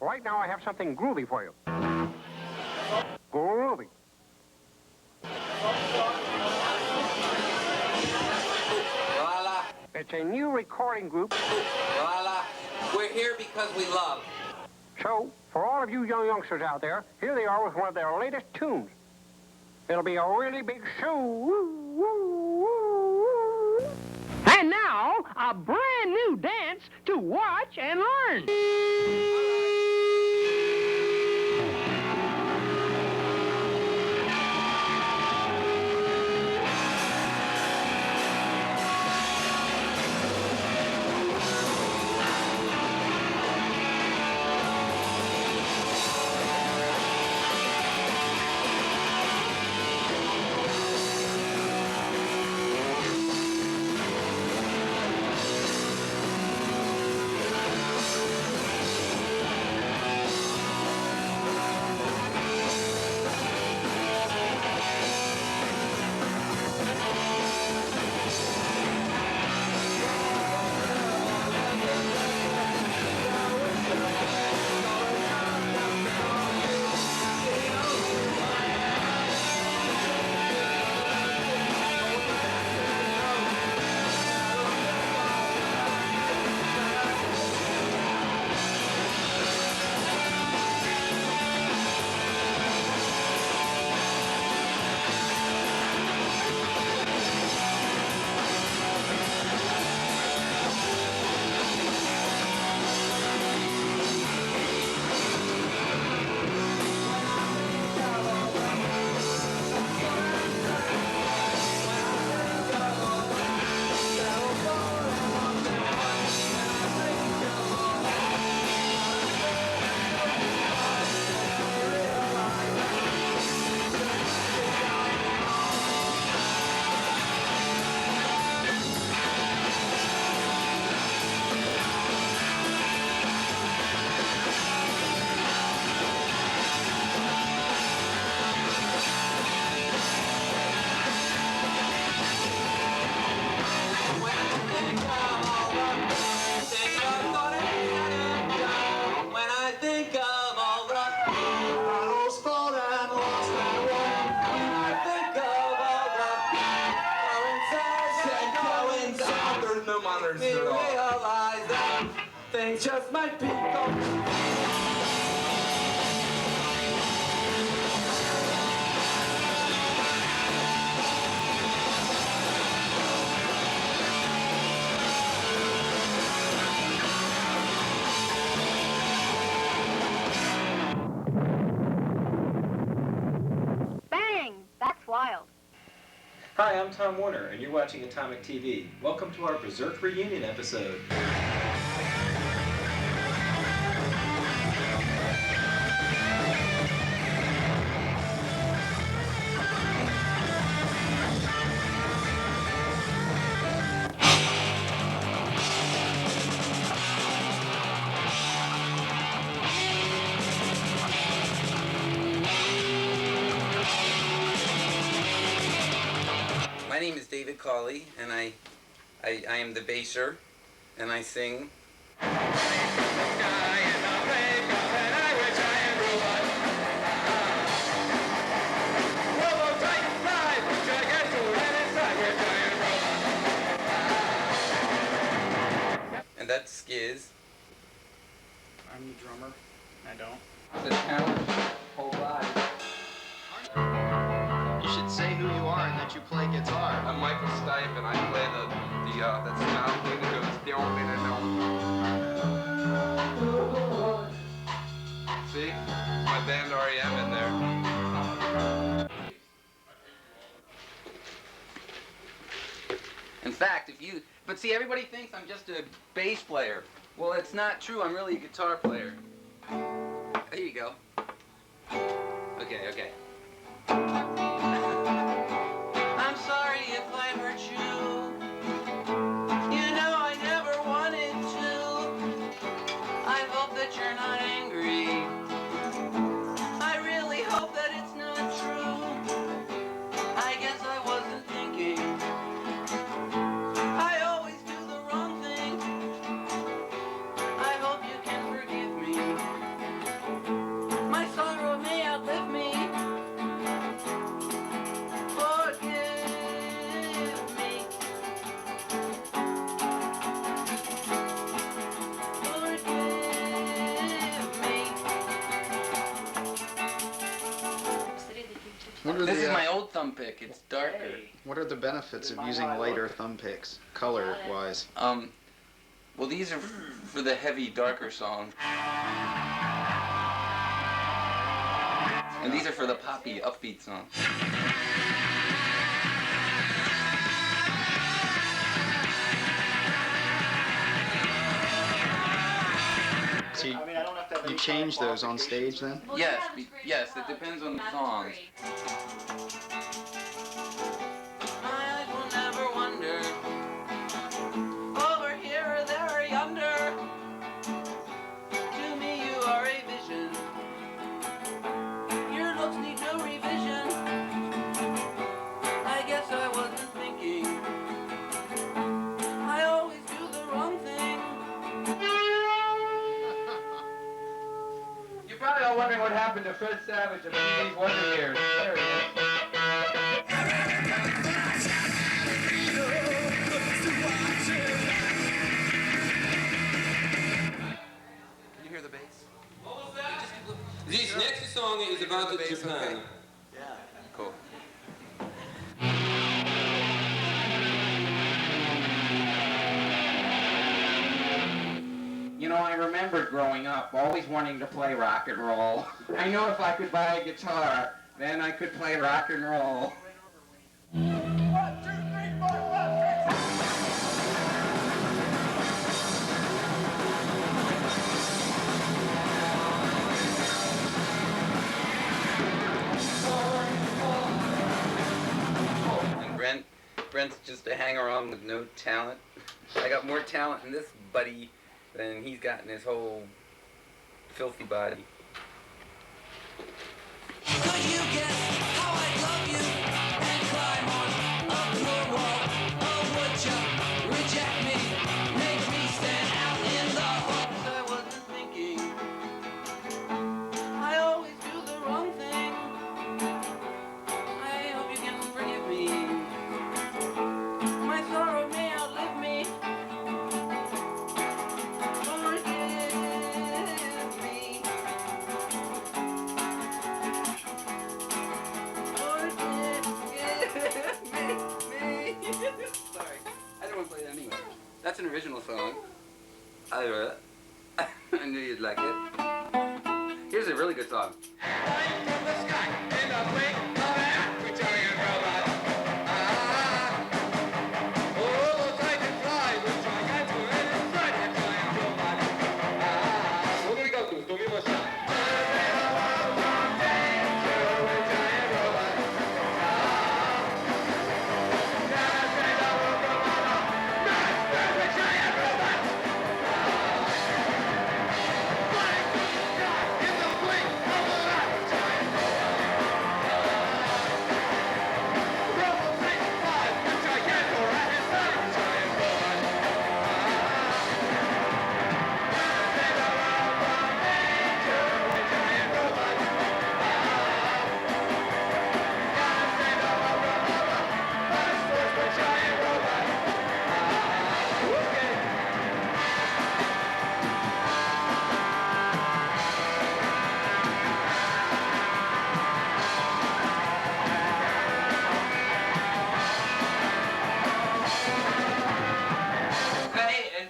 Right now I have something groovy for you. Groovy. Lala. It's a new recording group. Lala. We're here because we love. So, for all of you youngsters out there, here they are with one of their latest tunes. It'll be a really big show. And now, a brand new dance to watch and learn. Things just might be going. Bang! That's wild. Hi, I'm Tom Warner, and you're watching Atomic TV. Welcome to our Berserk reunion episode. My name is David Cawley, and I am the basser, and I sing. And that's Skiz. I'm the drummer. I don't. The talent, whole body. You should say who you are and that you play guitar. I'm Michael Stipe, and I play that sound thing that goes down and down. See, my band REM in there. In fact, but see, everybody thinks I'm just a bass player. Well, it's not true. I'm really a guitar player. There you go. Okay. I'm sorry if I hurt you. You know I never wanted to. I hope that you're not angry. I really hope that it's not true. I guess I wasn't thinking. I always do the wrong thing. I hope you can forgive me. This is my old thumb pick. It's darker. What are the benefits of using lighter thumb picks, color-wise? Well, these are for the heavy, darker songs. And these are for the poppy, upbeat songs. So you change those on stage then? Yes, yes, it depends on the songs. My eyes will never wander over here or there or yonder. To me you are a vision. Your looks need no revision. I guess I wasn't thinking. I always do the wrong thing. You're probably all wondering what happened to Fred Savage of TV's Wonder Years. There he is. Can you hear the bass? This next song is about Japan. Yeah. Cool. You know, I remembered growing up, always wanting to play rock and roll. I know if I could buy a guitar, then I could play rock and roll. And Brent's just a hanger-on with no talent. I got more talent in this buddy than he's got in his whole filthy body. Could you guess how I love you and climb on up your wall? Oh, would you reject me, make me stand out in the hopes I wasn't thinking? I always do the wrong thing. I hope you can forgive me. My sorrow may outlive me. Forgive me. Sorry, I don't want to play that anyway. That's an original song. I knew you'd like it. Here's a really good song. From the sky, in the blink of an eye, we're giant robot. Oh, Titan fly, we're giant, we're inside a giant robot. What do we go to? Do we must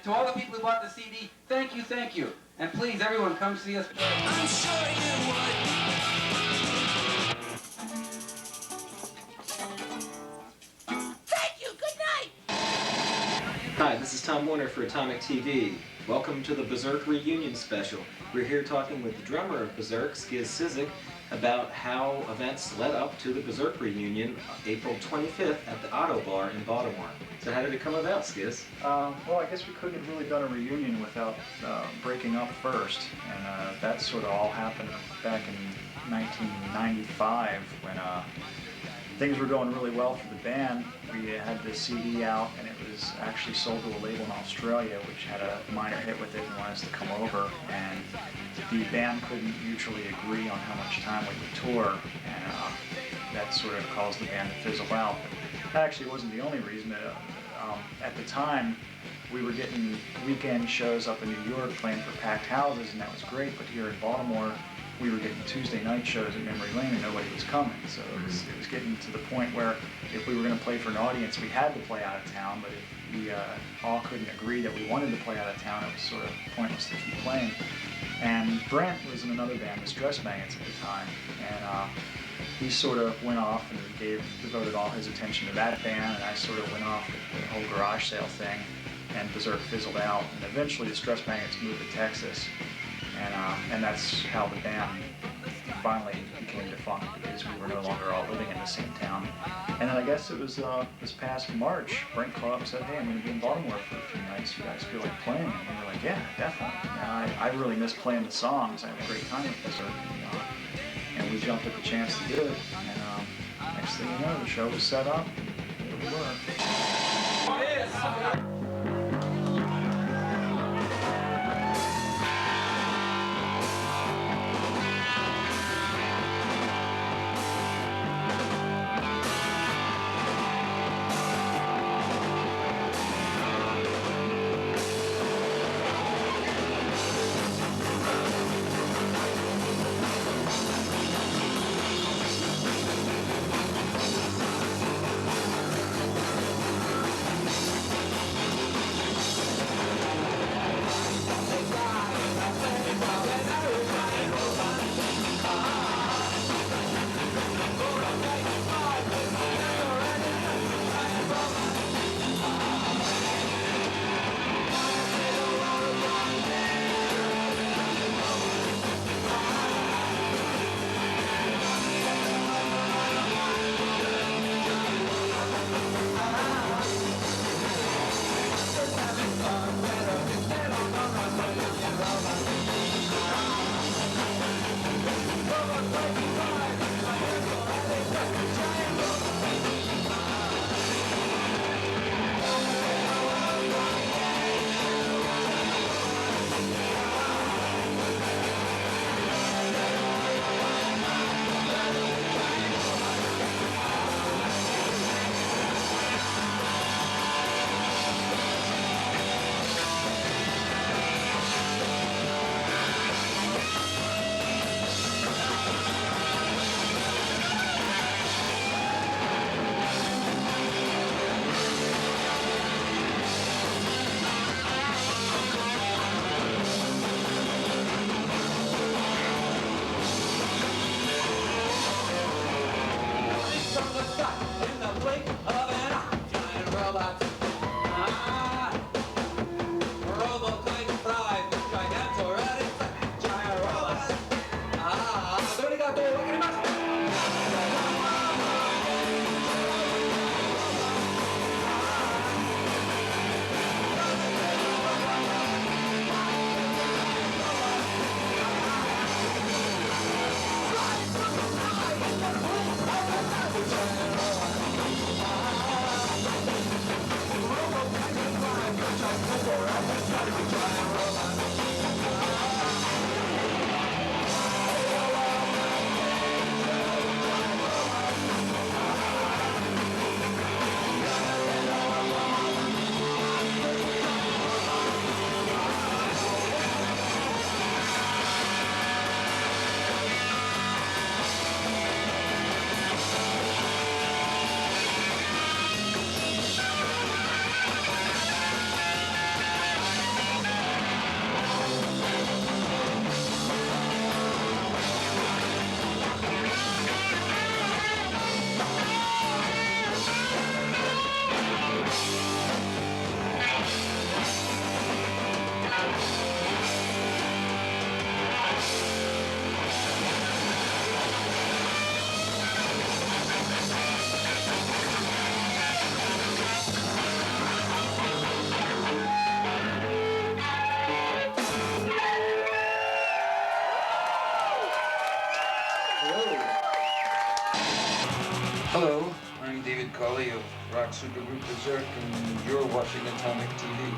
to all the people who bought the CD, thank you, thank you. And please, everyone, come see us. I'm sure you would. Thank you, good night. Hi, this is Tom Warner for Atomic TV. Welcome to the Berserk reunion special. We're here talking with the drummer of Berserk, Skiz Cizik, about how events led up to the Berserk reunion April 25th at the Ottobar in Baltimore. So how did it come about, Skiz? Well, I guess we couldn't have really done a reunion without breaking up first, and that sort of all happened back in 1995 when things were going really well for the band. We had the CD out, and it was actually sold to a label in Australia, which had a minor hit with it and wanted us to come over. And the band couldn't mutually agree on how much time we would tour, and that sort of caused the band to fizzle out. But that actually wasn't the only reason. At the time, we were getting weekend shows up in New York playing for packed houses, and that was great. But here in Baltimore, we were getting Tuesday night shows at Memory Lane and nobody was coming. So it was getting to the point where if we were going to play for an audience, we had to play out of town. But if we all couldn't agree that we wanted to play out of town, it was sort of pointless to keep playing. And Brent was in another band, the Stress Maggots, at the time, and he sort of went off and devoted all his attention to that band, and I sort of went off with the whole garage sale thing, and Berserk fizzled out. And eventually the Stress Maggots moved to Texas, and that's how the band finally became defunct, because we were no longer all living in the same town. And then I guess it was this past March, Brent called up and said, hey, I'm going to be in Baltimore for a few nights. You guys feel like playing? And we were like, yeah, definitely. And I really miss playing the songs. I had a great time with Berserk. And we jumped at the chance to do it. And next thing you know, the show was set up. Here we were. Hello, I'm David Colley of rock supergroup Berserk, and you're watching Atomic TV.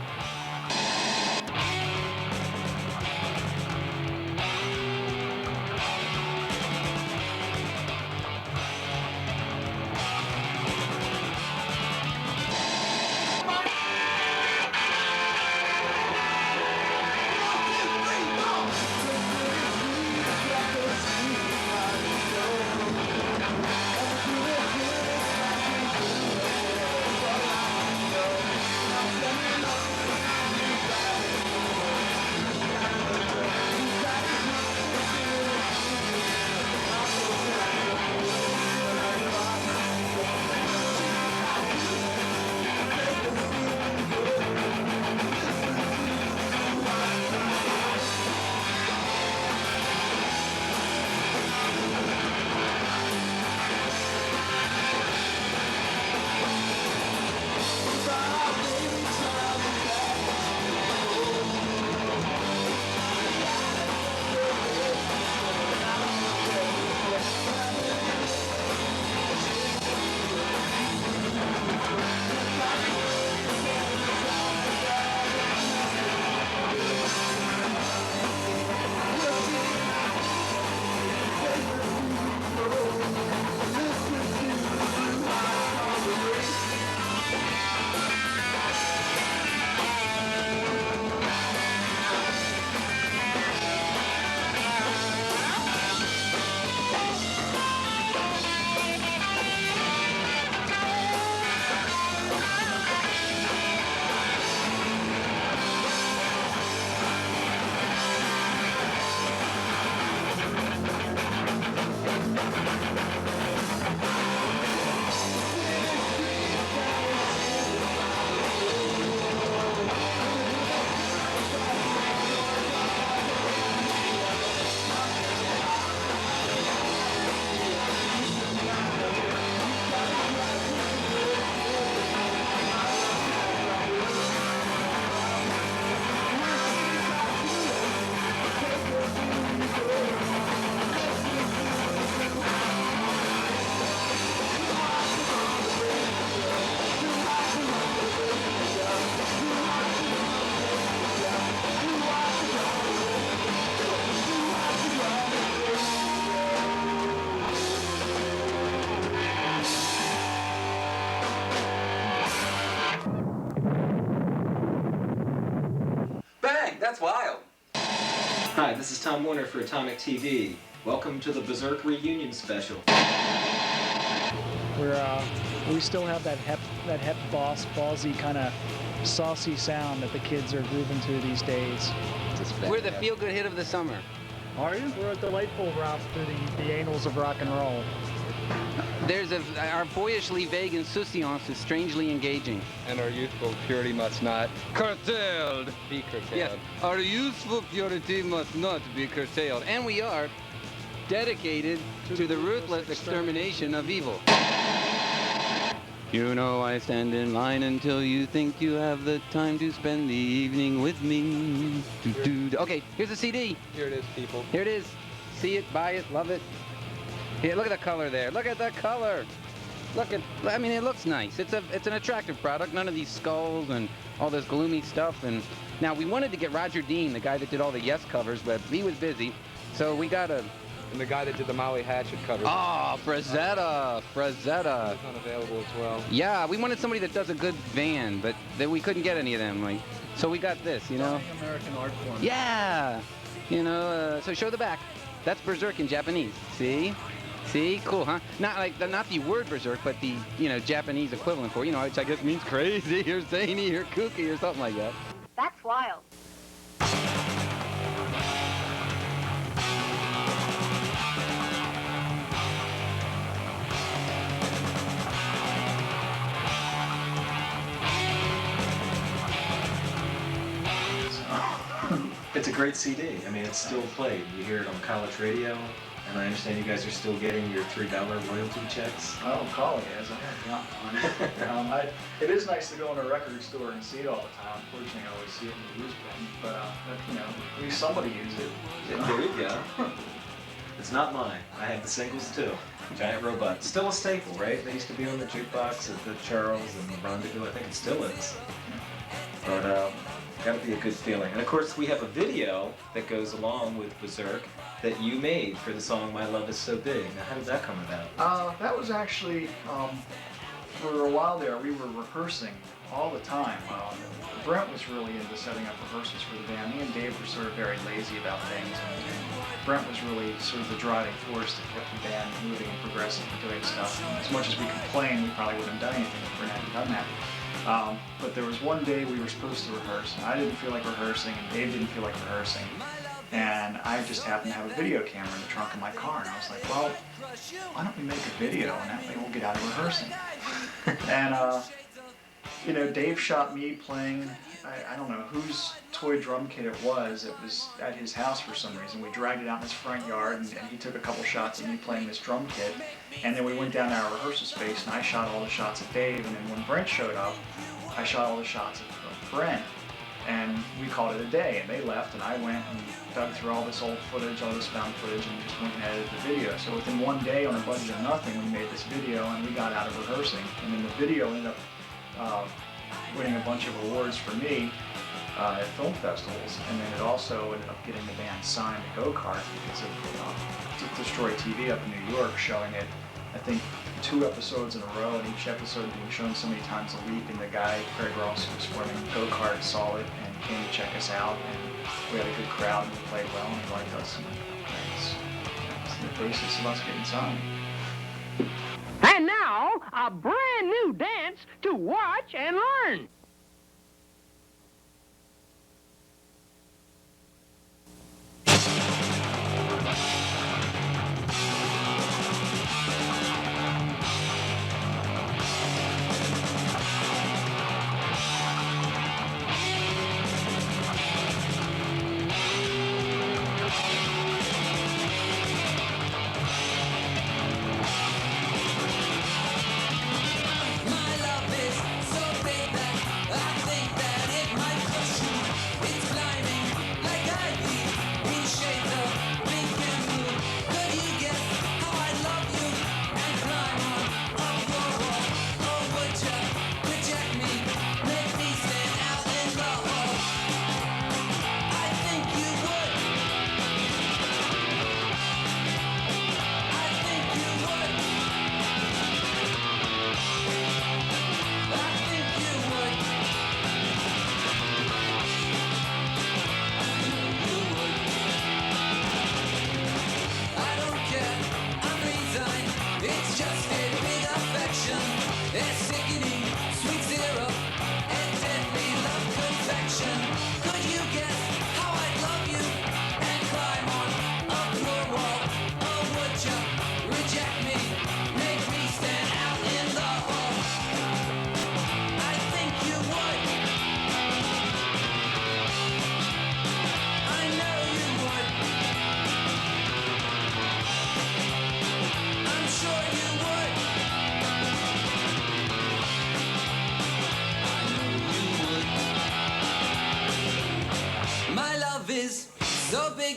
wild. Hi, this is Tom Warner for Atomic TV. Welcome to the Berserk reunion special. We still have that hep ballsy kind of saucy sound that the kids are grooving to these days. We're the feel-good hit of the summer. Are you? We're a delightful romp through the annals of rock and roll. Our boyishly vague insouciance is strangely engaging. And our youthful purity must not be curtailed. Yes, our youthful purity must not be curtailed. And we are dedicated to the ruthless extermination of evil. You know I stand in line until you think you have the time to spend the evening with me. Okay, here's the CD. Here it is, people. Here it is. See it, buy it, love it. Here, look at the color there. Look at the color. I mean, it looks nice. It's an attractive product. None of these skulls and all this gloomy stuff. And now we wanted to get Roger Dean, the guy that did all the Yes covers, but he was busy. So we got a... And the guy that did the Molly Hatchet cover. Oh, Frazetta. He's unavailable as well. Yeah, we wanted somebody that does a good band, but we couldn't get any of them. So we got this, you know. American art form. Yeah, you know. So show the back. That's Berserk in Japanese. See, cool, huh? Not the word Berserk, but the Japanese equivalent for which I guess means crazy or zany or kooky or something like that. That's wild. It's a great CD. I mean, it's still played. You hear it on college radio, and I understand you guys are still getting your $3 royalty checks. I don't call it as yeah. It is nice to go in a record store and see it all the time. Unfortunately, I always see it in the used bin, but at least somebody uses it. Yeah, there you go. It's not mine. I have the singles too. Giant Robot. Still a staple, right? They used to be on the jukebox at the Charles and the Rendezvous. I think it still is. But gotta be a good feeling. And of course, we have a video that goes along with Berserk that you made for the song "My Love Is So Big." Now, how did that come about? That was actually for a while there. We were rehearsing all the time. Brent was really into setting up rehearsals for the band. Me and Dave were sort of very lazy about things, and Brent was really sort of the driving force that kept the band moving and progressing and doing stuff. And as much as we complained, we probably wouldn't have done anything if Brent hadn't done that. But there was one day we were supposed to rehearse, and I didn't feel like rehearsing, and Dave didn't feel like rehearsing. And I just happened to have a video camera in the trunk of my car, and I was like, well, why don't we make a video, and that way we'll get out of rehearsing. And, Dave shot me playing, I don't know whose toy drum kit it was. It was at his house for some reason. We dragged it out in his front yard, and he took a couple shots of me playing this drum kit. And then we went down to our rehearsal space, and I shot all the shots of Dave. And then when Brent showed up, I shot all the shots of Brent. And we called it a day, and they left, and I went and dug through all this old footage, all this found footage, and just went and edited the video. So within one day, on a budget of nothing, we made this video, and we got out of rehearsing. And then the video ended up winning a bunch of awards for me at film festivals, and then it also ended up getting the band signed to Go-Kart because of Destroy TV up in New York, showing it, I think, 2 episodes in a row, and each episode being shown so many times a week. And the guy, Craig Ross, who was running Go-Kart, saw it and came to check us out, and we had a good crowd, and we played well, and he liked us, and that's the basis of us getting signed. And now, a brand new dance to watch and learn. My love is so big that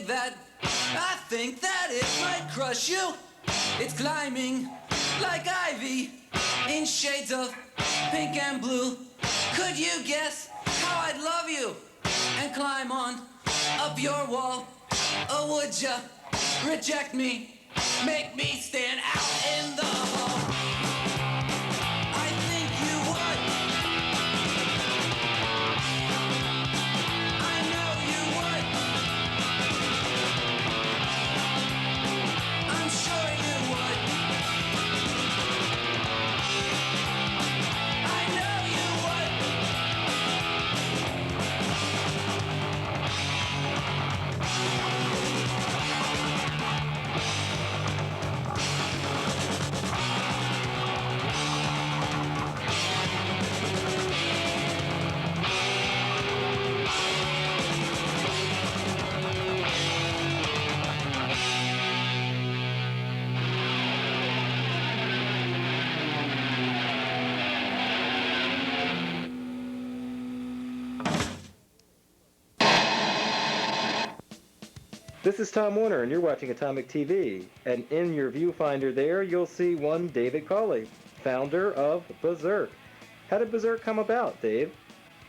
that it might crush you. It's climbing like ivy in shades of pink and blue. Could you guess how I'd love you and climb on up your wall? Or would you reject me, make me stand out in the hall? I think you would. I know you would. I'm sure you would. I know you would. This is Tom Warner, and you're watching Atomic TV. And in your viewfinder there, you'll see one David Cawley, founder of Berserk. How did Berserk come about, Dave?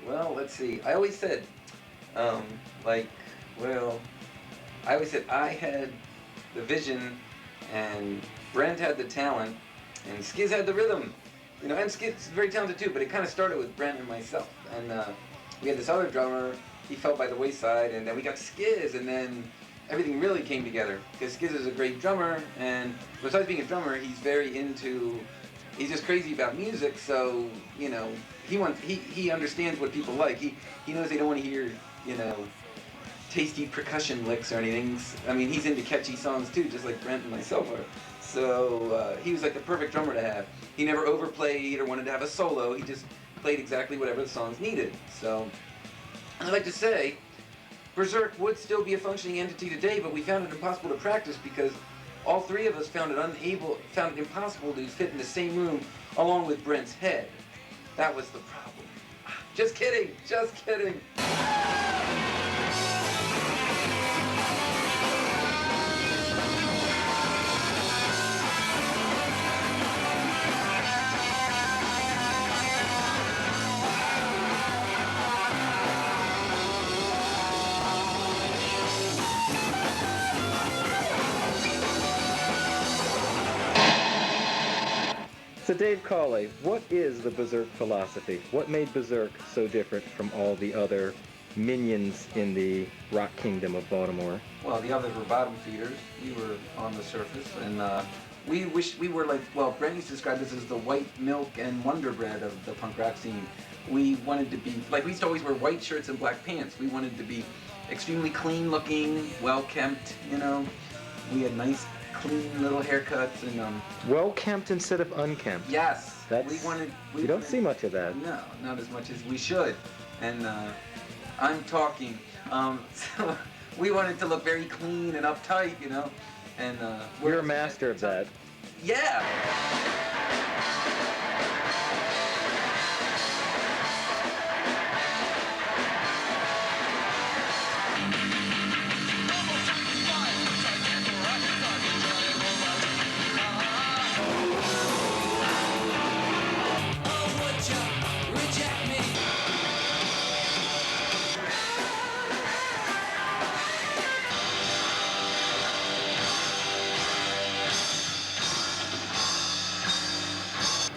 Well, let's see. I always said, I always said I had the vision, and Brent had the talent, and Skiz had the rhythm. You know, and Skiz is very talented too, but it kind of started with Brent and myself. And we had this other drummer, he fell by the wayside, and then we got Skiz, and then everything really came together. Because Skiz is a great drummer, and besides being a drummer, he's just crazy about music, so, you know, he understands what people like. He knows they don't want to hear, you know, tasty percussion licks or anything. I mean, he's into catchy songs too, just like Brent and myself are. So he was like the perfect drummer to have. He never overplayed or wanted to have a solo. He just played exactly whatever the songs needed. So I'd like to say, Berserk would still be a functioning entity today, but we found it impossible to practice because all three of us found it impossible to fit in the same room along with Brent's head. That was the problem. Just kidding, just kidding. So Dave Cawley, what is the Berserk philosophy? What made Berserk so different from all the other minions in the rock kingdom of Baltimore? Well, the others were bottom feeders. We were on the surface, and we wished we were like, well, Brent used to describe us as the white milk and Wonder Bread of the punk rock scene. We wanted to be, like, we used to always wear white shirts and black pants. We wanted to be extremely clean looking, well kempt, you know. We had nice, clean little haircuts and well kempt instead of unkempt. Yes. You don't see much of that. No, not as much as we should. And I'm talking. So we wanted to look very clean and uptight, you know. And you're a master of that. Yeah.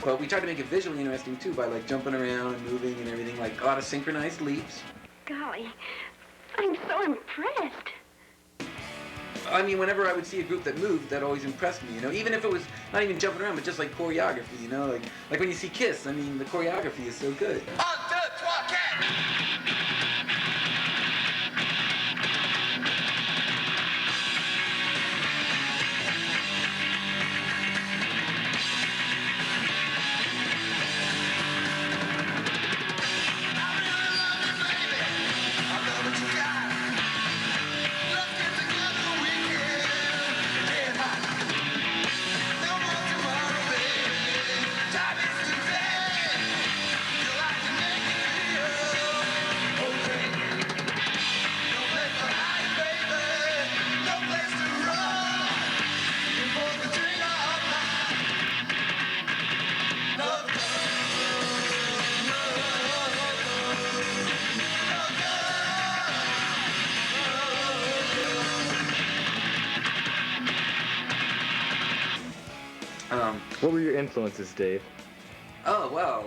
But we tried to make it visually interesting too by like jumping around and moving and everything, like a lot of synchronized leaps. Golly, I'm so impressed. I mean, whenever I would see a group that moved, that always impressed me, you know, even if it was not even jumping around, but just like choreography, you know, like when you see Kiss, I mean, the choreography is so good. What were your influences, Dave? Oh, well,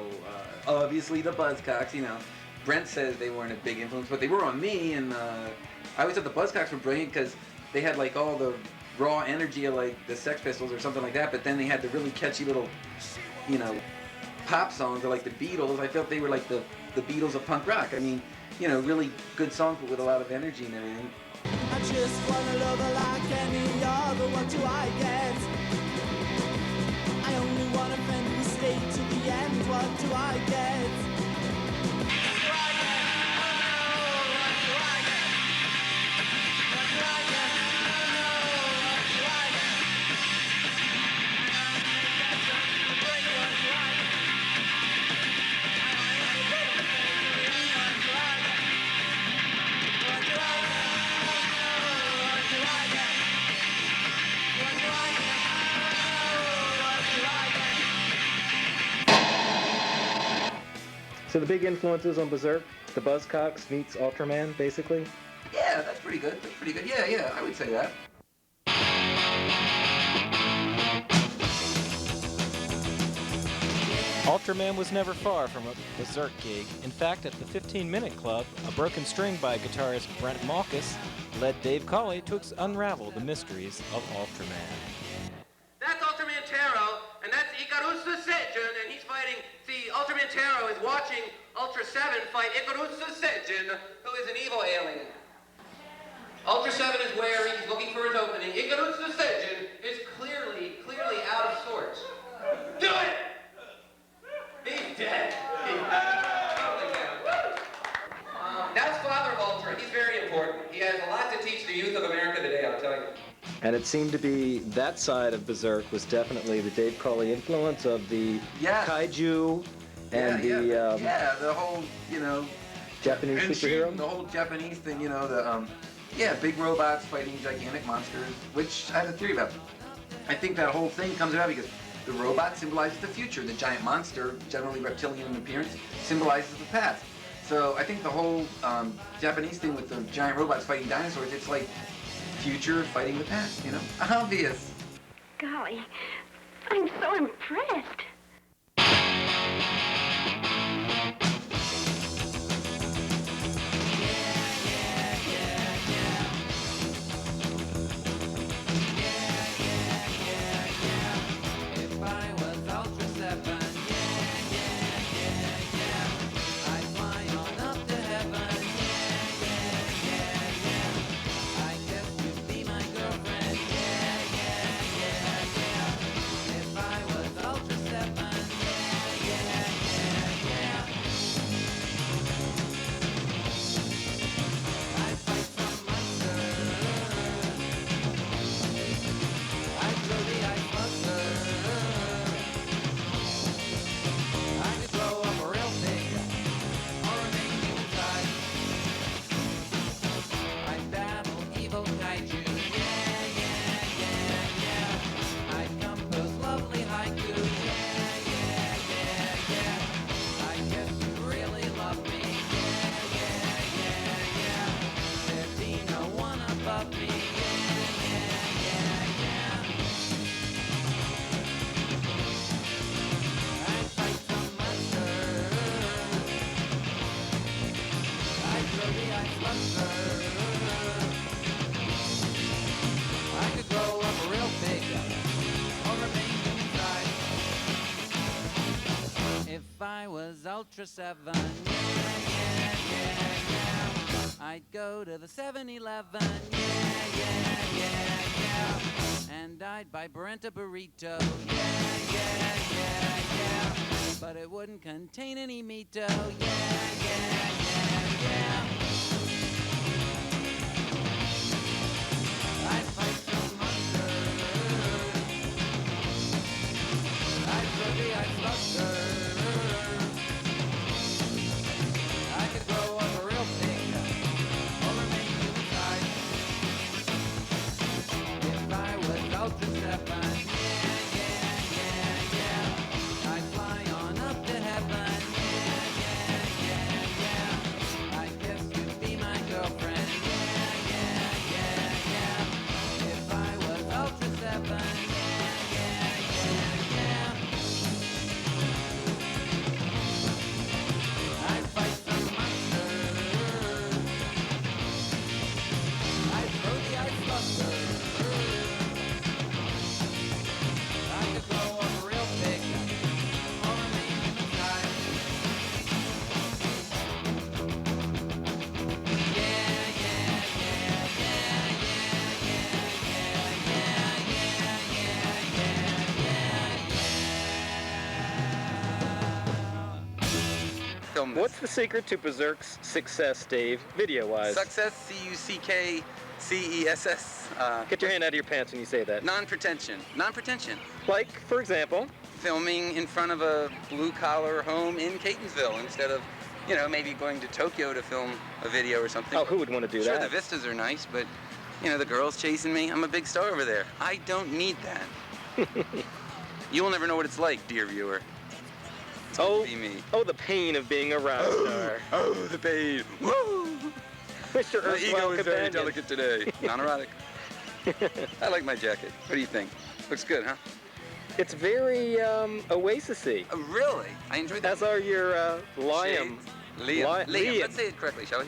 obviously the Buzzcocks, you know. Brent says they weren't a big influence, but they were on me, and I always thought the Buzzcocks were brilliant because they had like all the raw energy of like the Sex Pistols or something like that, but then they had the really catchy little, you know, pop songs or like the Beatles. I felt they were like the Beatles of punk rock. I mean, you know, really good songs but with a lot of energy and everything. I just wanna love her like any other, what do I get? I only want a friend who stayed to the end, what do I get? So the big influences on Berserk, the Buzzcocks meets Ultraman, basically? Yeah, that's pretty good. That's pretty good. Yeah, I would say that. Ultraman was never far from a Berserk gig. In fact, at the 15-Minute Club, a broken string by guitarist Brent Malkus led Dave Cawley to unravel the mysteries of Ultraman. That's Ultraman Taro, and that's Ikarusa Seijun, and he's fighting... See, Ultraman Taro is watching Ultra 7 fight Ikarusa Seijun, who is an evil alien. Ultra 7 is where he's looking for his opening. Ikarusa Seijun is clearly out of sorts. Do it! He's dead. That's Father Ultra. He's very important. He has a lot to teach the youth of America today, I'll tell you. And it seemed to be that side of Berserk was definitely the Dave Cawley influence of the kaiju and the whole, you know, Japanese superhero. The whole Japanese thing, you know, the big robots fighting gigantic monsters, which I have a theory about. I think that whole thing comes about because the robot symbolizes the future. The giant monster, generally reptilian in appearance, symbolizes the past. So I think the whole Japanese thing with the giant robots fighting dinosaurs, it's like future fighting the past, you know? Obvious. Golly, I'm so impressed. Ultra 7, I'd go to the 7-Eleven, and I'd buy Brent a burrito, but it wouldn't contain any meat-o, I'd fight some monsters, I'd throw the ice buster. doing this. What's the secret to Berserk's success, Dave, video-wise? Success, C-U-C-K-C-E-S-S. Get your hand out of your pants when you say that. Non-pretension. Non-pretension. Like, for example? Filming in front of a blue-collar home in Catonsville instead of, you know, maybe going to Tokyo to film a video or something. Oh, who would want to do that? Sure, the vistas are nice, but, you know, the girls chasing me. I'm a big star over there. I don't need that. You will never know what it's like, dear viewer. It's going to be me. Oh, the pain of being a rock star. Oh, the pain. Woo! Mr. My ego is very companion. delicate today. Non-erotic. I like my jacket. What do you think? Looks good, huh? It's very Oasis-y. Really? I enjoy that. As are your Liam. Liam. Liam. Let's say it correctly, shall we?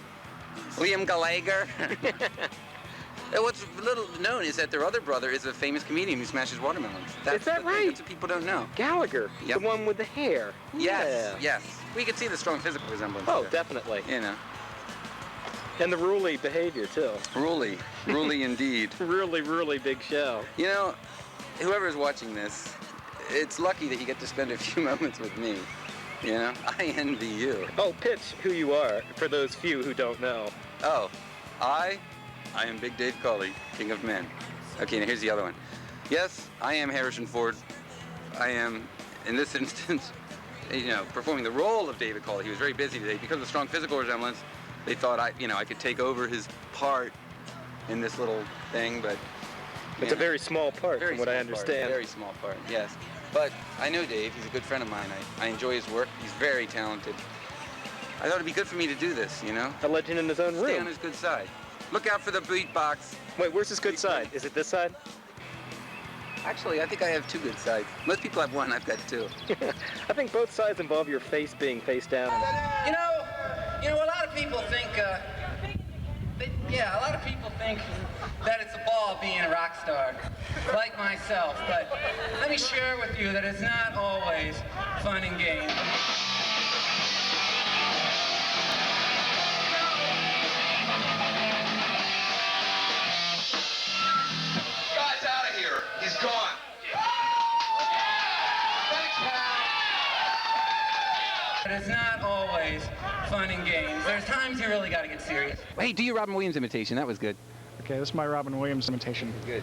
Liam Gallagher. And what's little known is that their other brother is a famous comedian who smashes watermelons. Is that right? That's what people don't know. Gallagher, Yep. the one with the hair. Yes, Yeah. yes. We could see the strong physical resemblance. Oh, there. definitely. You know. And the ruly behavior, too. Ruly. Ruly indeed. Really big show. You know, whoever is watching this, it's lucky that you get to spend a few moments with me. You know? I envy you. Oh, pitch who you are, for those few who don't know. Oh, I am Big Dave Cawley, King of Men. Okay, now here's the other one. Yes, I am Harrison Ford. I am, in this instance, you know, performing the role of David Cawley. He was very busy today. Because of the strong physical resemblance, they thought I could take over his part in this little thing, but... It's a very small part, from what I understand. Very small part, yes. But I know Dave. He's a good friend of mine. I enjoy his work. He's very talented. I thought it'd be good for me to do this, you know? A legend in his own room. Stay on his good side. Look out for the beatbox. Wait, where's his good side? Is it this side? Actually, I think I have two good sides. Most people have one, I've got two. I think both sides involve your face being face down. You know, a lot of people think, a lot of people think that it's a ball being a rock star, like myself, but let me share with you that it's not always fun and games. Guy's out of here. He's gone. But it's not always fun and games. There's times you really got to get serious. Hey, do your Robin Williams imitation. That was good. Okay, this is my Robin Williams imitation. Good.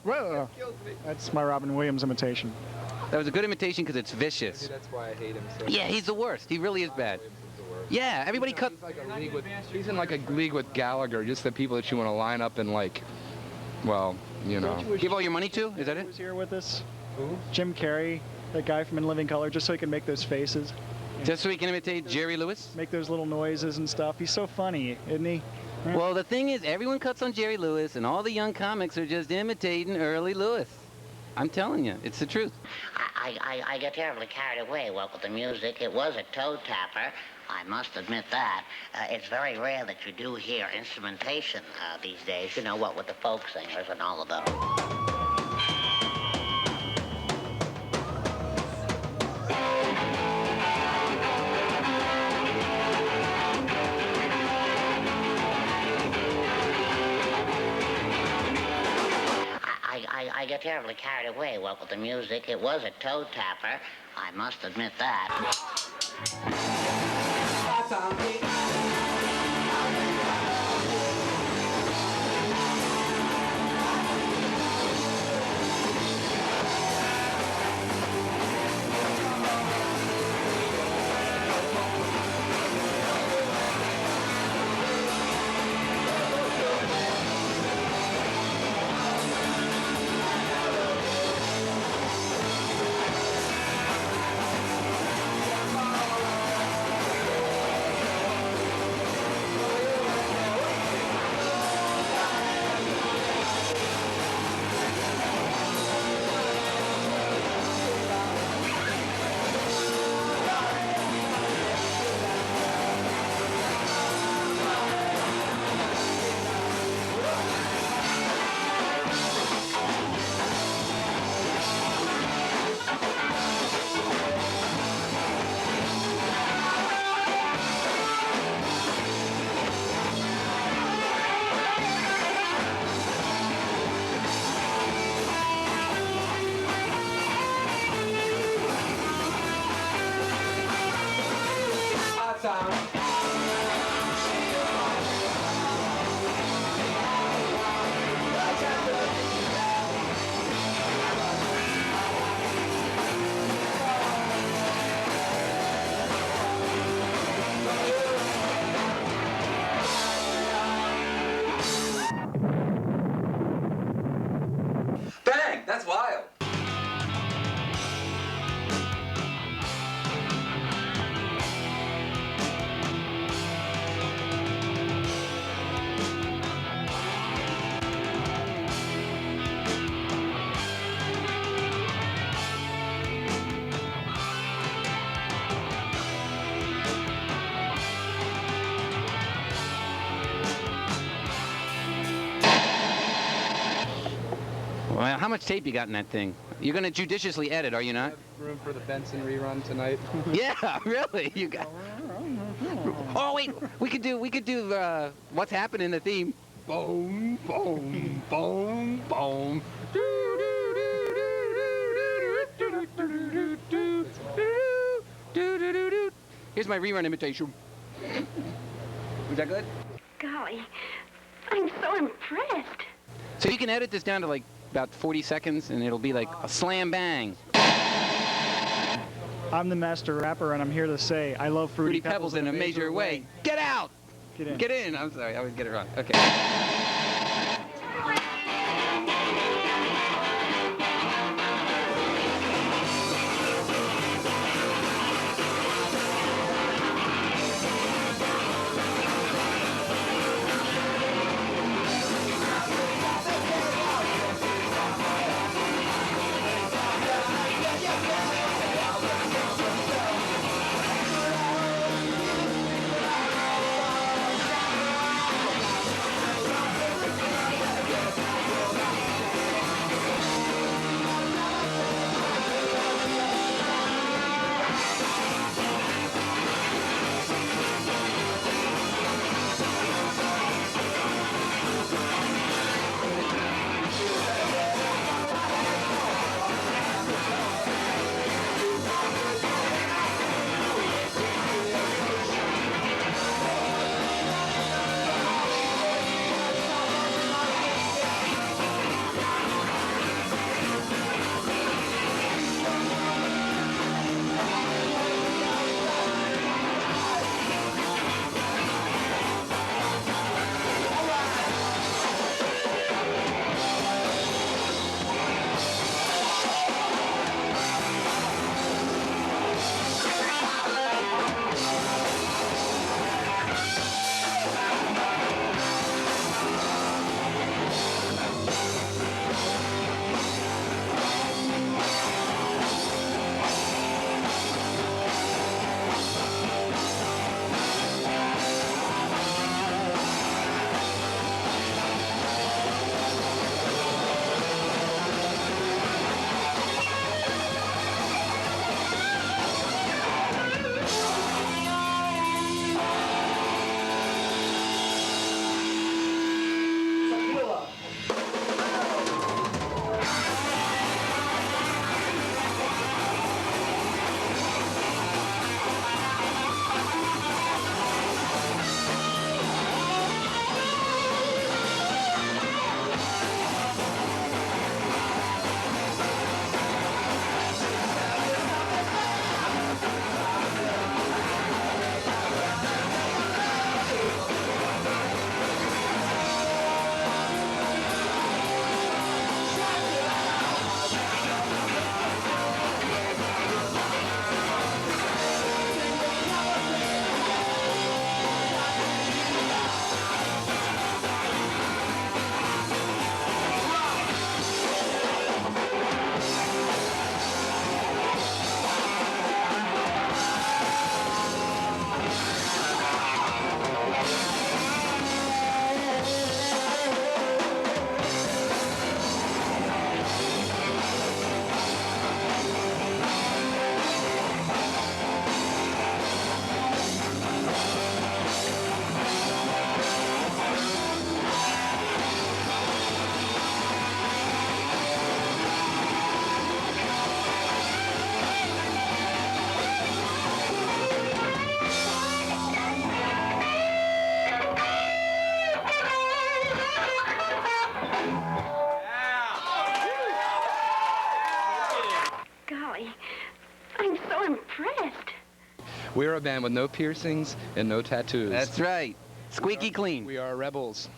Whoa! That's my Robin Williams imitation. That was a good imitation because it's vicious. Maybe that's why I hate him so Yeah, he's the worst. He really is bad. Yeah, everybody cut. He's in like a league with Gallagher, just the people that you want to line up and like, well, you know. Give all your money to? Is that it? Was here with us? Who? Jim Carrey, that guy from In Living Color, just so he can make those faces. Just so he can imitate Jerry Lewis? Make those little noises and stuff. He's so funny, isn't he? Well, the thing is, everyone cuts on Jerry Lewis, and all the young comics are just imitating early Lewis. I'm telling you, it's the truth. I get terribly carried away with the music. It was a toe tapper. I must admit that. It's very rare that you do hear instrumentation these days, you know, what with the folk singers and all of those. I get terribly carried away with the music. It was a toe tapper. I must admit that. Well, how much tape you got in that thing? You're going to judiciously edit, are you not? Room for the Benson rerun tonight. Yeah, really. You got. Oh wait, we could do what's happening in the theme. Boom, boom, boom, boom. Here's my rerun imitation. Was that good? Golly, I'm so impressed. So you can edit this down to like about 40 seconds, and it'll be like a slam bang. I'm the master rapper, and I'm here to say I love Fruity Pebbles in a major way. Get out! Get in. Get in! I'm sorry, I always get it wrong. Okay. We're a band with no piercings and no tattoos. That's right. Squeaky clean. We are rebels.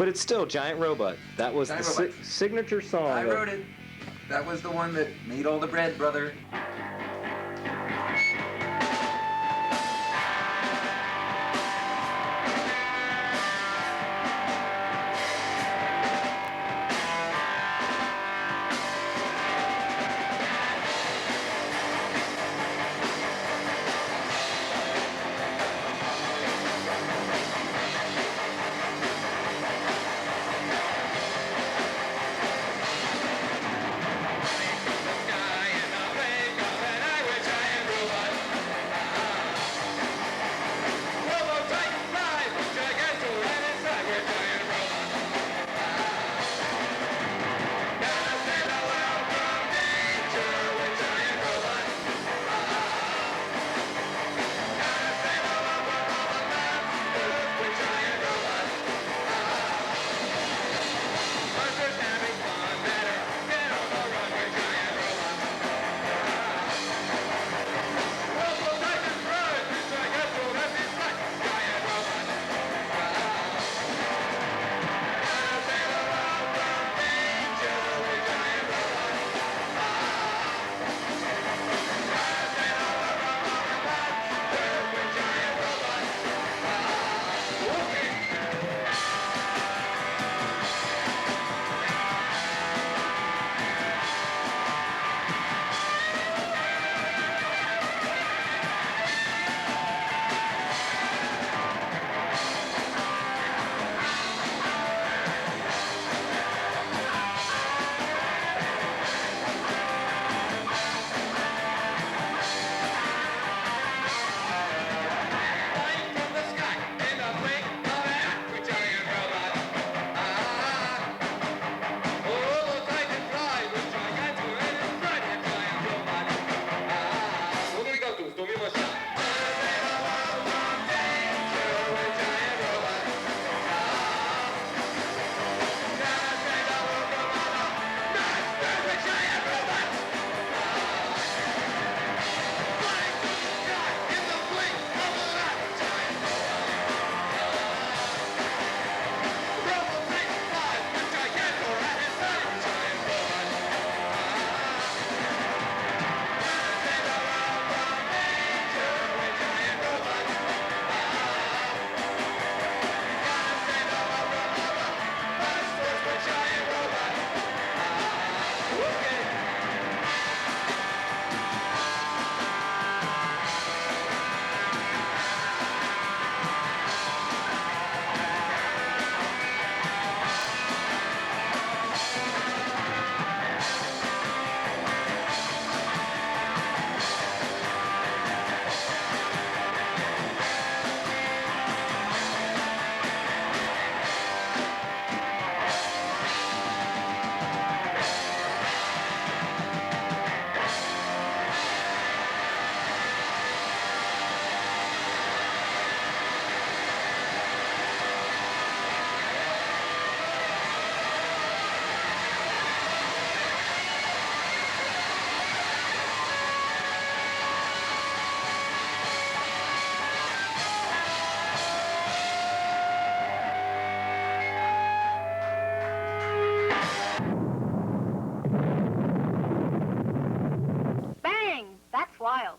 But it's still Giant Robot. That was Giant the Robot. signature song. I wrote it. That was the one that made all the bread, brother. Guy in a That's wild.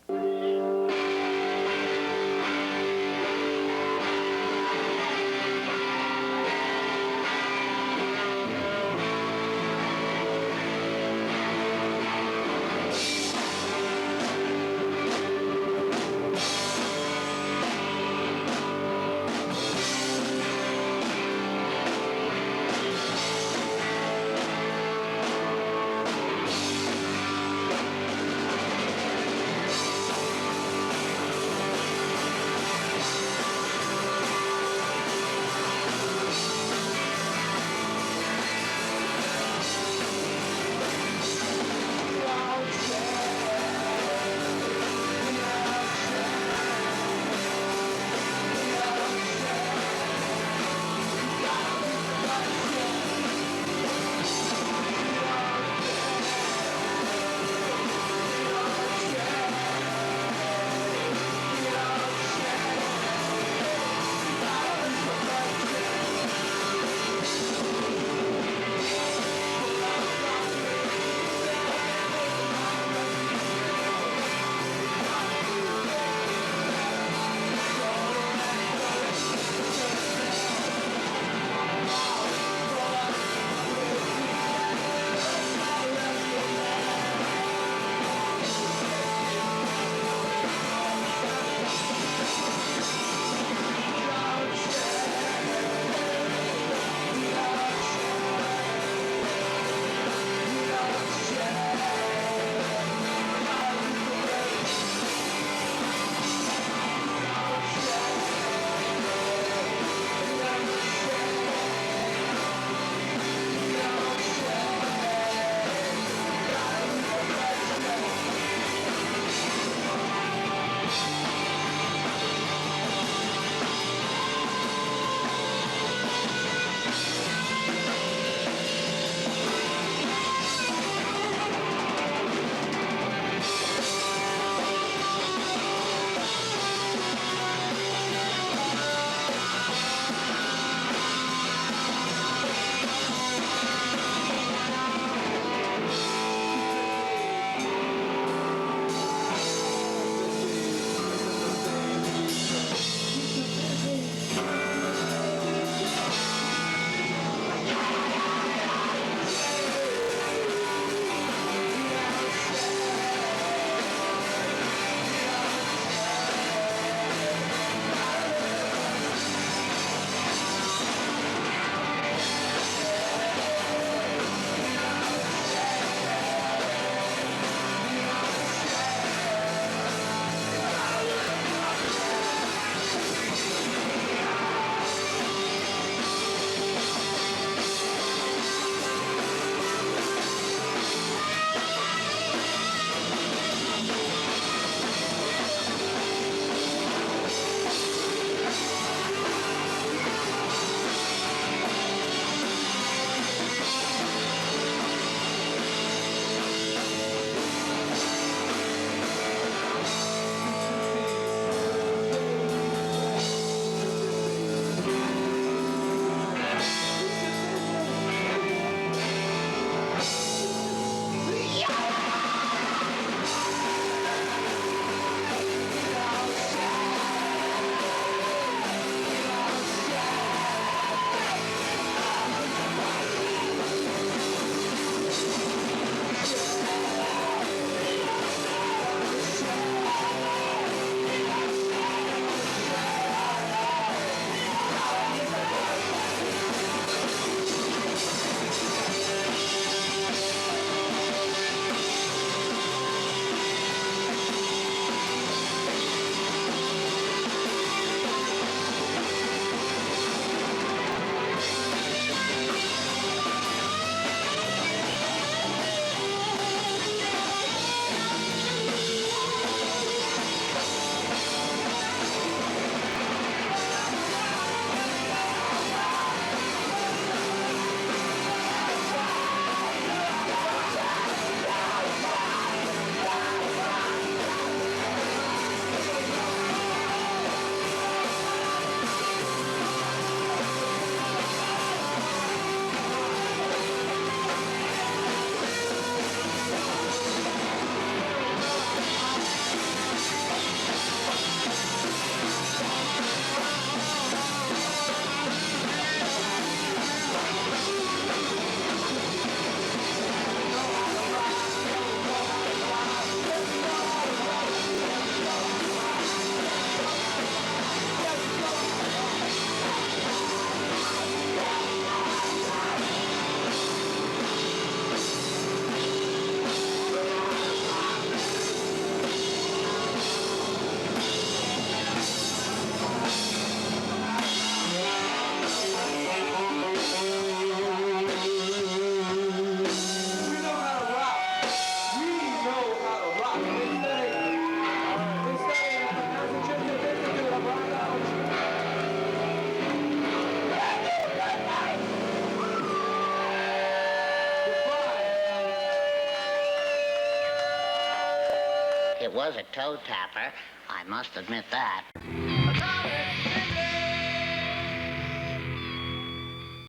It was a toe tapper. I must admit that.